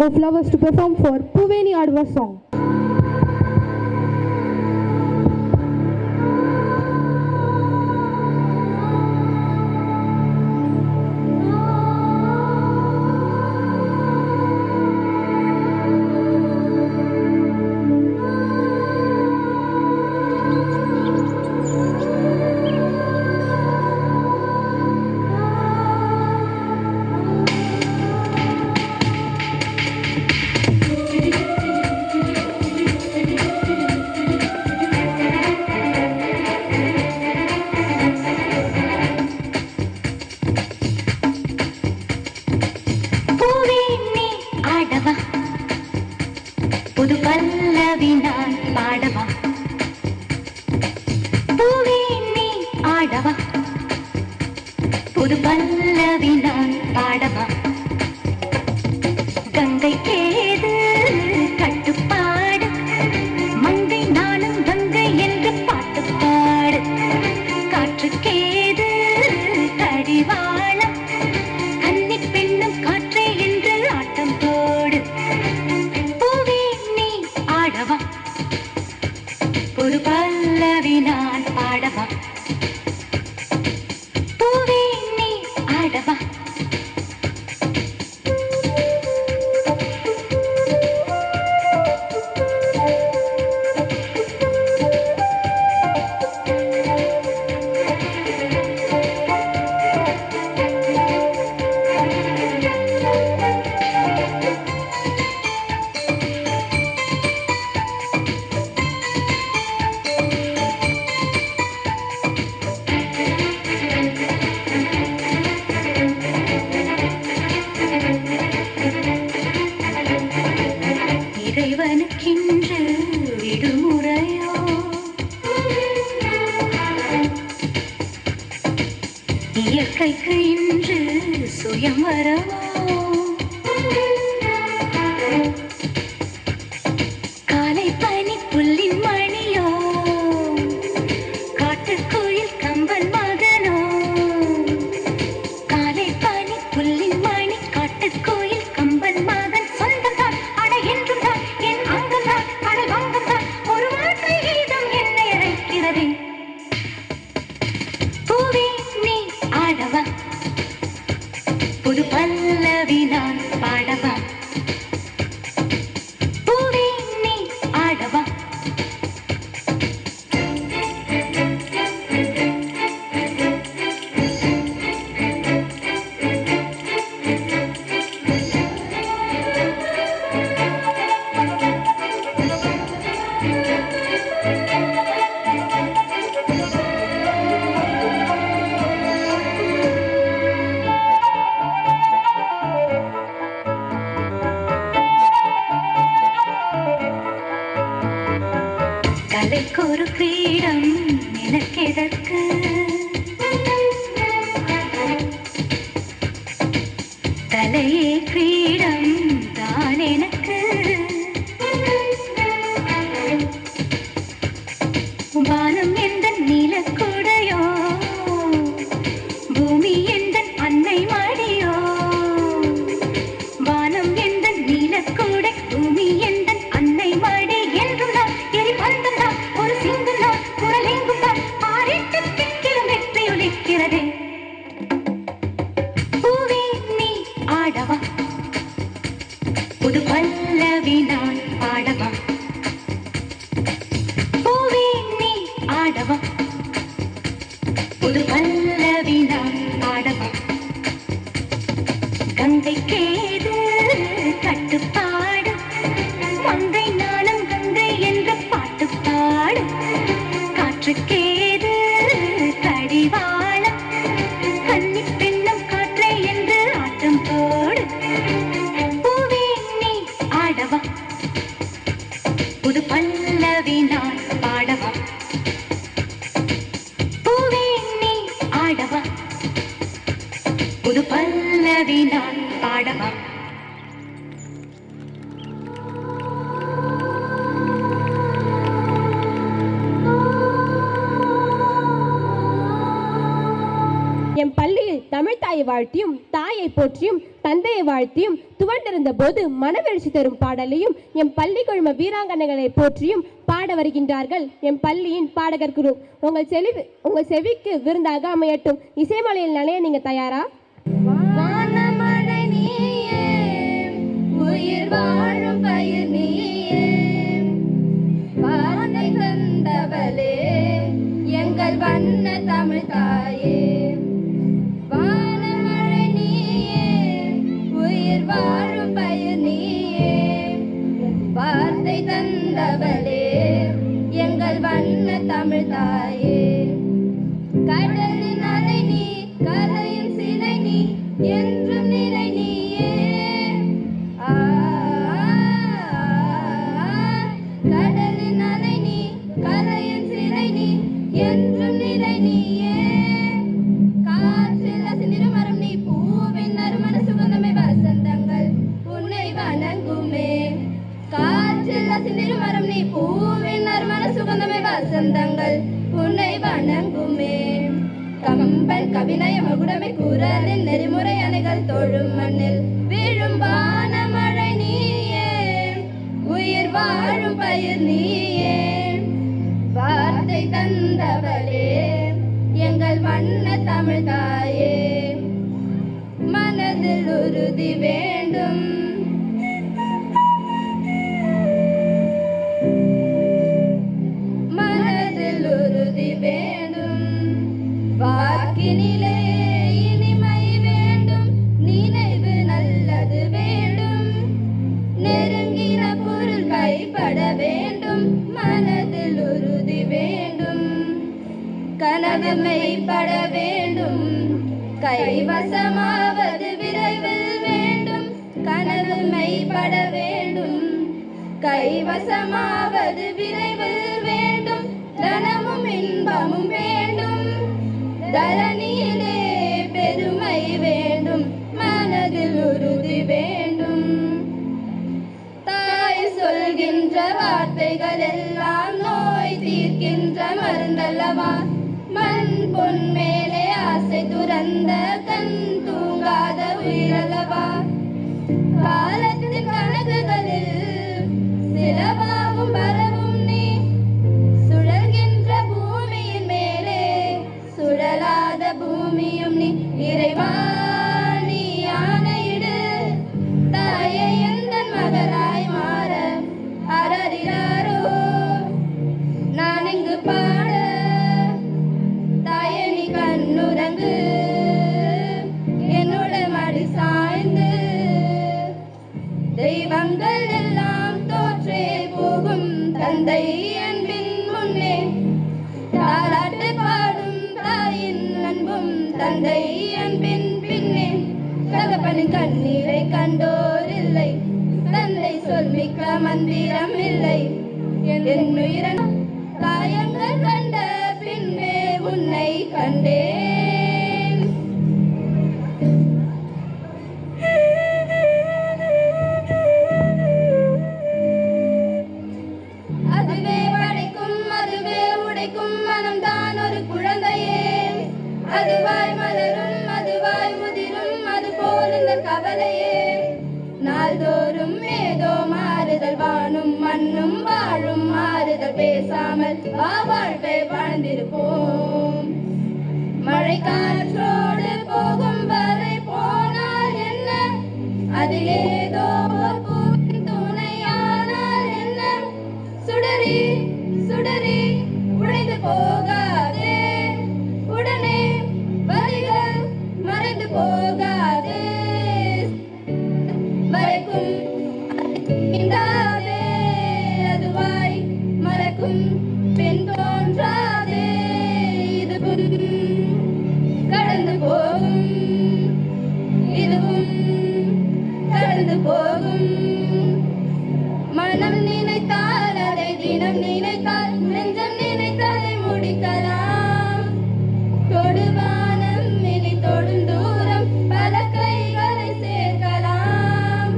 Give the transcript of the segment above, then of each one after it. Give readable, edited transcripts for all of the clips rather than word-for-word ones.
of flowers to perform for Puveni Adva song. புது பல்லவி நான் பாடவா, பூவே நீ ஆடவா, புது பல்லவி நான் பாடவா, கங்கை கேது கட்டுப்பாடு, மங்கை நானும் கங்கை என்று பாட்டு பாடு, காற்று கேது கடிவாளம், கன்னி பெண்ணும் காற்றே என்று ஆட்டம் போடு, ஒரு பல்லவி நான் பாடவா, பூவே நீ ஆடவா. இறைவனுக்கென்று விடுமுறையோ, இயற்கைக்கு இன்று சுயம்வரமோ, காலை பனி புல்லின் மணியோ, காட்டுக்குயில் கம்பன் மகனோ, காலை பனி புல்லின் மணி காட்டுக்குயில் கம்பன் மகன் சொந்தம் தான் அட என்றும் தான் என் அங்கம் தான் அடல் வங்கம் தான் ஒரு வார்த்தை கீதம் என்னை அழைக்கிறதே, பூவே நீ ஆடவா, புது பல்லவி நான் பாடவா, பூவே நீ ஆடவா. கலைக்கு ஒரு கிரீடம் எனக்கெதற்கு, தலையே கிரீடம் தான் எனக்கு, வானம் எந்த நீலக்குடையோ, பூமி எந்த அன்னை மடியோ, வானம் எந்த நீலக்குடை, பூமி எந்த அன்னை மடி என்றும் தான் எரிபந்தம் தான் ஒரு சிங்கம் தான் குரல் எங்கும் தான் பாரிட்டு திக்கிலும் வெற்றி ஒலிக்கிறதே, பூவே நீ ஆடவா, புது பல்லவி நான் பாடவா, பூவே நீ ஆடவா, புது பல்லவி நான் பாடவா, கங்கை கேது கட்டுப்பாடு, மங்கை நானும் கங்கை என்று பாட்டு பாடு, காற்று கேது கடிவாளம், கன்னி பெண்ணும் காற்றை என்று ஆட்டம் போடு, பூவே நீ ஆடவா, புது பல்லவி நான் பாடவா, பூவே நீ ஆடவா, புது பல்லவி நான் பாடவா. தமிழ் தாயை வாழ்த்தியும் தாயை போற்றியும் தந்தையை வாழ்த்தியும் துவண்டிருந்த போது மனவெழுச்சி தரும் பாடலையும் எம் பள்ளி குழும வீராங்கனைகளை போற்றியும் பாட வருகின்றார்கள் எம் பள்ளியின் பாடகர் குழு. உங்கள் செவிக்கு விருந்தாக அமையட்டும். இசைமலையில் நிலைய நீங்க தயாரா? வானமழை நீயே, உயிர் வாழும் பயிர் நீயே, வானை தந்தவளே எங்கள் வண்ண தமிழ் தாயே. வானமழை நீயே, உயிர் வாழும் பயிர் நீயே, வார்த்தை தந்தவளே எங்கள் வண்ண தமிழ் தாயே. கடலின் அலை நீ, கலையின் சிலை நீ, என்றும் நிலை நீயே. கடலின் அலை நீ, கலையின் சிலை நீ, என்றும் நிலை நீயே. காற்றில் அசைந்திடும் மரம் நீ, பூவின் நறுமண சுகந்தமே வசந்தங்கள் உன்னை வணங்குமே. காற்றில் அசைந்திடும் மரம் நீ, பூவின் நறுமண சுகந்தமே வசந்தங்கள் உன்னை வணங்குமே. கம்பன் கவிநய மகுடமை குரலின் நெறிமுறை அணைகள் தோழும் மண்ணில் வீழும் வானமழை நீயே, உயிர் வாழும் பயிர் நீயே, வார்த்தை தந்தவளே எங்கள் வண்ண தமிழ் தாயே. மனதில் உறுதி வேண்டும், மனதில் உறுதி வேண்டும், வாக்கினிலே இனிமை வேண்டும், நினைவு நல்லது வேண்டும், நெருங்கின பொருள் கைப்பட வேண்டும், மனதில் உறுதி வேண்டும், கனவு மெய்ப்பட வேண்டும், கைவசமாவது விரைவில் வேண்டும், கனவு மெய்ப்பட வேண்டும், கைவசமாவது விரைவில் வேண்டும், தனமும் இன்பமும் வேண்டும், தரணியிலே பெருமை வேண்டும், மனதில் உறுதி வேண்டும். தாய் சொல்கின்ற வார்த்தைகள் எல்லாம் நோய் தீர்க்கின்ற மருந்தல்லவா. மண் பொன் மேலே ஆசை துறந்த கண் தூங்காத உயிரல்லவா. காலத்தின் கணக்குகளில் சிலவாகும் பரவும் நீ, சுழல்கின்ற பூமியின் மேலே சுழலாத பூமியும் நீ. இறைவா நீ ஆணையிடு, தாயை எந்தன் மகளாய் மாற அரறிறாரோ. நான் இங்கு பாட தாயை நீ கண்ணுறங்கு, என்னோட மடி சாய்ந்து. தெய்வங்கள் எல்லாம் தோற்றே போகும் தந்தை அன்பின் முன்னே, தாலாட்டு பாடும் தாயின் அன்பும் தந்தை அன்பின் பின்னே. தகப்பனின் கண்ணீரை கண்டோர் இல்லை, தந்தை சொல் மிக்க மந்திரம் இல்லை. என் உயிரன் காயங்கள் கண்ட பின்பே உன்னை கண்டேன். அதுவே படைக்கும் அதுவே உடைக்கும் மனம்தான் ஒரு குழந்தையே. அதுவாய் மலரும் அதுவாய் முதிரும், அது போல் இந்த கவலையே. நாள்தோறும் ஏதோ மாறுதல், வானும் மண்ணும் வாழும் மாறுதல், பேசாமல் வாழ்வை வாழ்ந்திருப்போம். மழை காற்றோடு போகும் வரை போனால் என்ன, அது ஏதோ பூவின் துணையானால் என்ன. சுடரி சுடரி உடைந்து போகாதே, உடனே வலிகள் மறைந்து போகாதே. மறைக்கும் அதுவாய் மறக்கும் பெண் தோன்றாதே. இதுவும் கடந்து போகும், இதுவும் கடந்து போகும். மனம் நினைத்தால் அதை தினம் நினைத்தால், நெஞ்சம் நினைத்தாலே முடிக்கலாம். தொடுவானம் இனி தொடும் தூரம், பல கைகளை சேர்க்கலாம்.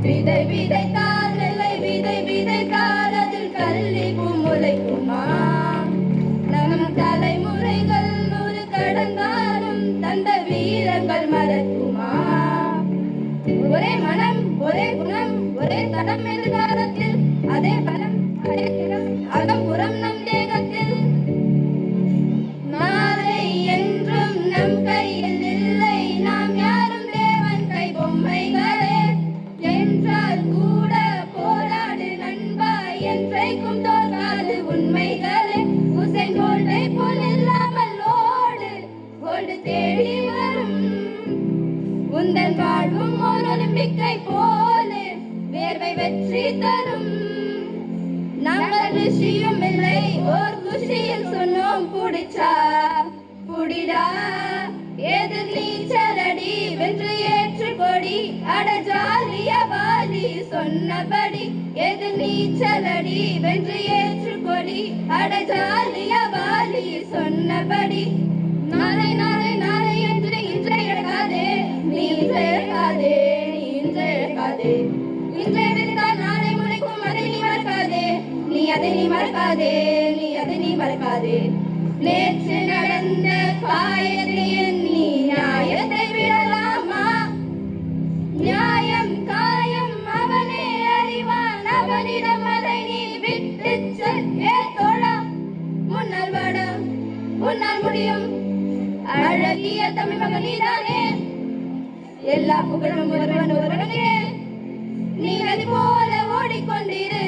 விதை விதைத்தால் நெல்லை விதை விதைத்தால், அதில் கல்வி பூ முளைக்குமா. குஷியில் சொன்னோம் புடிச்சா புடிடா எதிர் நீச்சலடி வென்று ஏற்று கொடி அட ஜாலிய வாலி சொன்னபடி எதிர் நீச்சலடி வென்று ஏற்று கொடி அட ஜாலிய வாலி சொன்னபடி நாளை நாளை நாளை என்று இன்றை இழக்காதே நீ இன்றை இழக்காதே நீ இன்றை இழக்காதே இன்றை விரிந்தால் நாளை முளைக்கும் அதை நீ மறக்காதே நீ அதை நீ மறக்காதே நீ அதை நீ மறக்காதே நேற்று நடந்த காயத்தை எண்ணி நியாயத்தை விடலாமா நியாயம் காயம் அவனே அறிவான் அவனிடம் அதை நீ விட்டு செல் ஏ தோழா முன்னால் வாடா முன்னால் முடியும் அழகிய தமிழ் மகன் நீதானே எல்லா புகழும் ஒருவனுக்கே நீ நதி போல ஓடிக்கொண்டிரு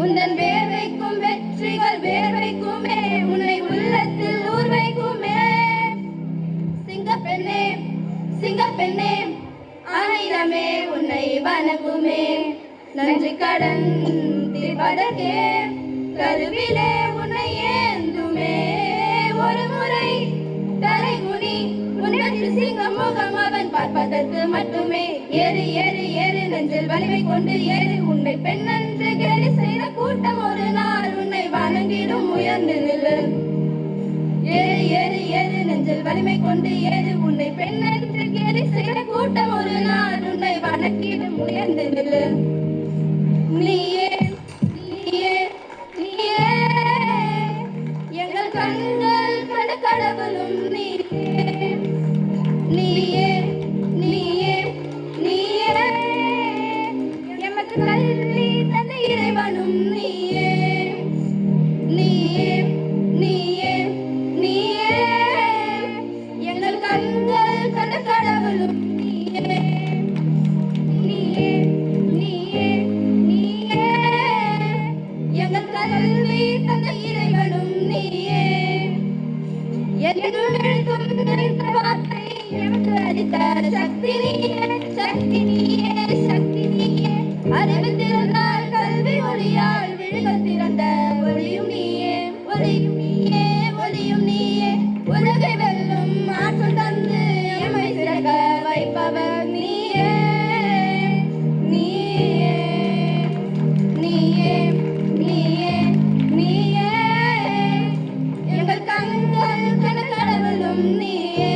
உந்தன் வேர்வைக்கும் வெற்றிகள் வேர்வைக்குமே உன்னை உள்ளத்தில் ஊர்வைக்குமே சிங்கப்பெண்ணே சிங்கப்பெண்ணே ஆயிரமே உன்னை வணங்குமே நன்றி கடன் தீர்ப்பதற்கே கருவிலே உன்னை ஏந்துமே ஒரு முறை தலைகுனி உன்னற்று சிங்கம் முகம் அவன் பார்ப்பதற்கு மட்டுமே ஏறு ஏறு ஏறு நெஞ்சில் வலிமை கொண்டு ஏறு உன்னை பெண்ணென்று கேலி செய்த கூட்டம் ஒரு நாள் உன்னை வணங்கிடும் உயர்ந்து நில்லு ஏறு ஏறு ஏறு நெஞ்சில் வலிமை கொண்டு ஏறு உன்னை பெண்ணென்று கேலி செய்த கூட்டம் ஒரு நாள் உன்னை வணங்கிடும் உயர்ந்து நில்லு நீயே நீயே நீயே எங்கள் கண்கள் கண்ட கடவுளும் நீயே நீயே நீயே நீயே எமக்கு கல்வி தந்த இறைவனும் நீயே நீயே நீயே நீயே எங்கள் கண்கள் கண்ட கடவுளும் நீயே நீயே நீயே நீயே எங்கள் கல்வி தந்த இறைவனும் நீயே என்னும் எழுத்தும் நிறைந்த வார்த்தை எமக்கு அளித்த சக்தி நீயே சக்தி நீயே சக்தி நீயே அறிவு திறந்தால் கல்வி ஒளியால் விழிகள் திறந்த ஒளியும் நீயே ஒளியும் நீயே ஒளியும் நீயே உலகை வெல்லும் ஆற்றல் தந்து எம்மை சிறக்க வைப்பவர் நீயே நீயே நீயே நீயே நீயே எங்கள் கண்கள் கண்ட கடவுளும் நீயே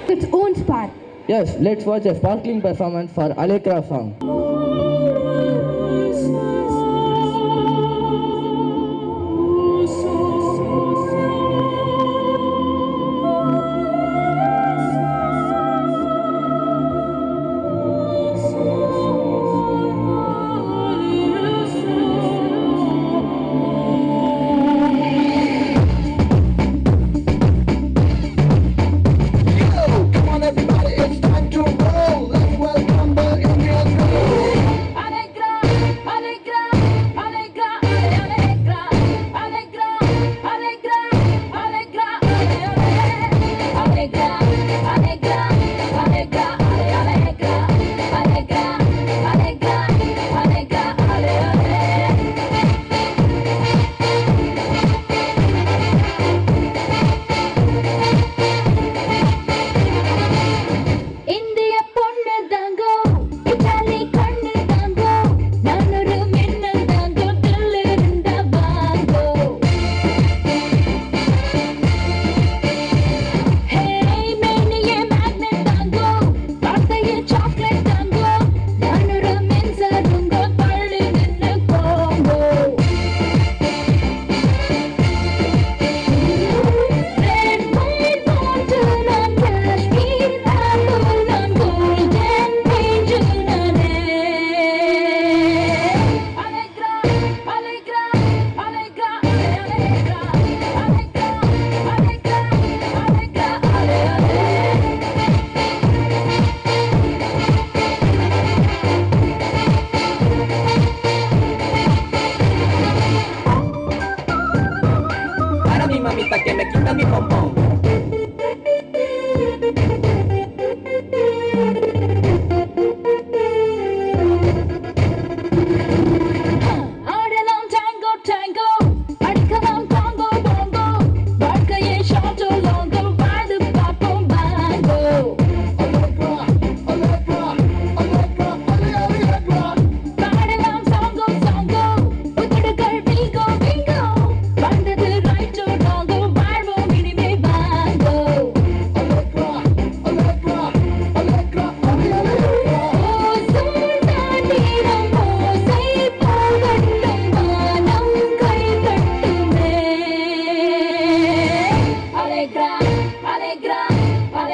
its own spark. Yes, let's watch a sparkling performance for Alekra song. Come on everybody, it's time to roll. Let's welcome the Indian crew.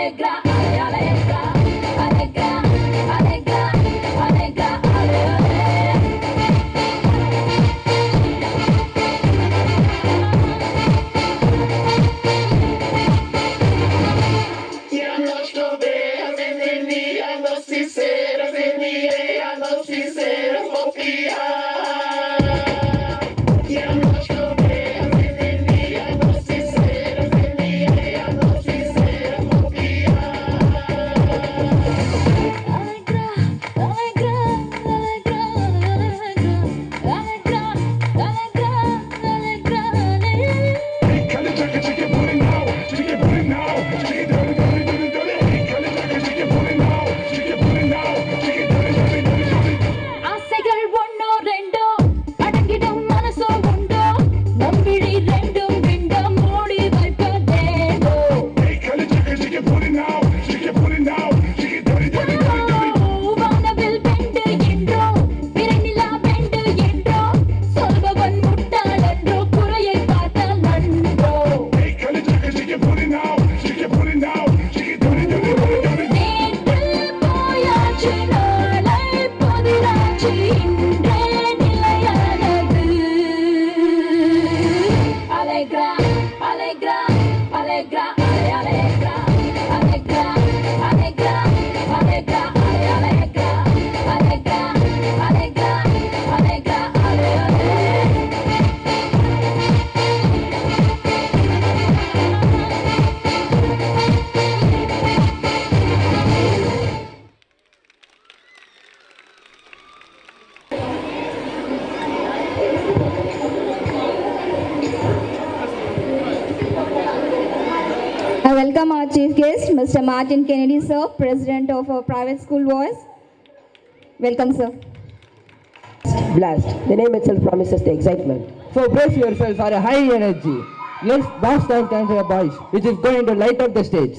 Allegra, allegra, allegra, allegra, allegra, ஆசைகள் ஒன்னோ ரெண்டோ அடங்கிடும் மனசோ உண்டோ நம்பிழி ரெண்டும் விண்டம் மூடி வைப்பதேதோ வானவில் பெண்டு என்றோ பிறநிலா பெண்டு என்றோ சொல்பவன் முட்டாள் என்றோ குறையை பார்த்தால் நன்றோ நேற்றில் போயாச்சு நாளை புதிராச்சு இன்றே நிலையானது Allegra, allegra, allegra, allegra, allegra, allegra, allegra, allegra, allegra, allegra, allegra, I welcome our chief guest, Mr. Martin Kennedy, sir, president of our private school voice. Welcome, sir. Blast. The name itself promises the excitement. So brace yourself for a high energy. Yes, that's time for your boys, which is going to light up the stage.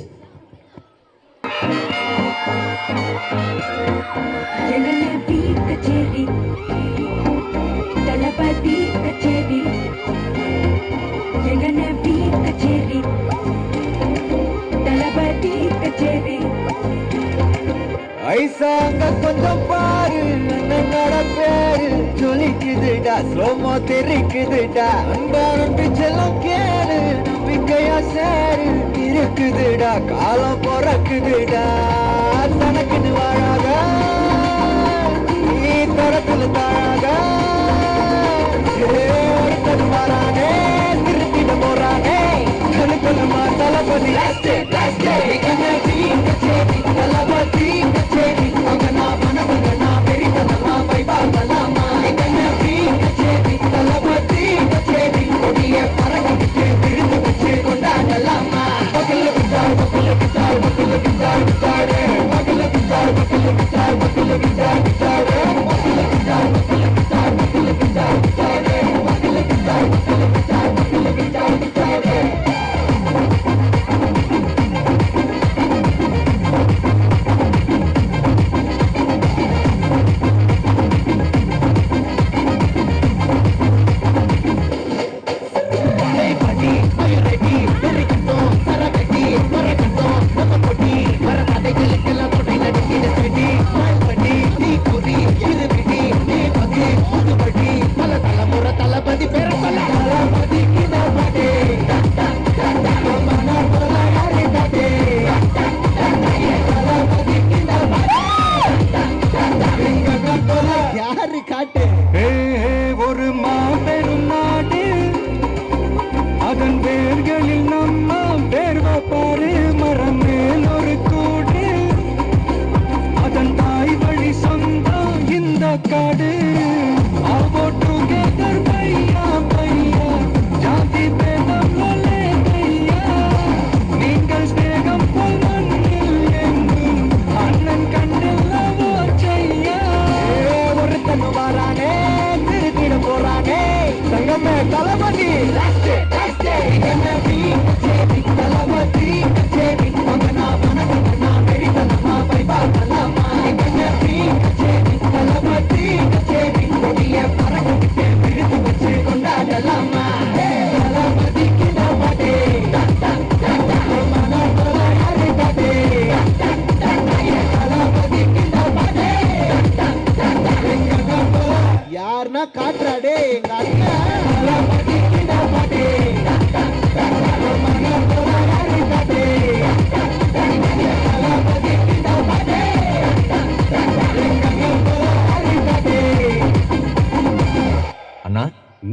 ஜெகநதி கச்சேரி தளபதி கச்சேரி ஜெகநதி கச்சேரி தளபதி கச்சேரி ஐசாங்க கொஞ்சம் பாரு அண்ணனோட பேரு ஜொலிக்குதுடா slo-mo தெரிக்குதுடா அன்பான பிச்செல்லாம் கேளு நம்பிக்கையா சேரு இருக்குதுடா காலம் பிறக்குதுடா தனக்குன்னு வாழாத நீ தரத்துல தாழாத ஒருத்தன் வரானே திருத்திட போறானே கழுக்கலுமா தளபதி தளபதி கச்சேரி மகனா மனமகனா பெரிதனமா வைபாகலாமா கச்சேரி தளபதி கச்சேரி கொடிய பறக்க விழுந்து வச்சு கொண்டாடலாமா பகல விட்டார் பகல விட்டார் பகல விட்டார் விட்டாரு பகல விட்டார் பகல விட்டார் பகல விட்டார் விட்டாரு பகல விட்டார் பகல விட்டார் பகல விட்டார் விட்டாரு பகல விட்டார் பகல விட்டார் பகல விட்டார் விட்டாரு யாரு காட்டு ஒரு மாபெரும் நாடு அதன் வேர்களில் நம்ம பேர் வைப்பாரு மரம் மேல் ஒரு கூடு அதன் தாய் வழி சொந்தம் இந்த காடு All go together பையா பையா ஜாதி பேதம் லலே பையா நீங்கள் ஸ்நேகம் போல் மண்ணில் எங்கும் அண்ணன் கண்டல்லவோ செய்யா ஒருத்தன் வரானே திருத்திட போறானே தங்கமே தளபதி தளபதி கச்சேரி மகனா மனமகனா பெரிதனமா வைபாகலாமா கச்சேரி தளபதி கச்சேரி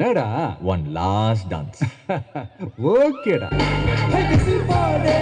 என்னடா One last dance. ஓகேடா Hey, this is party.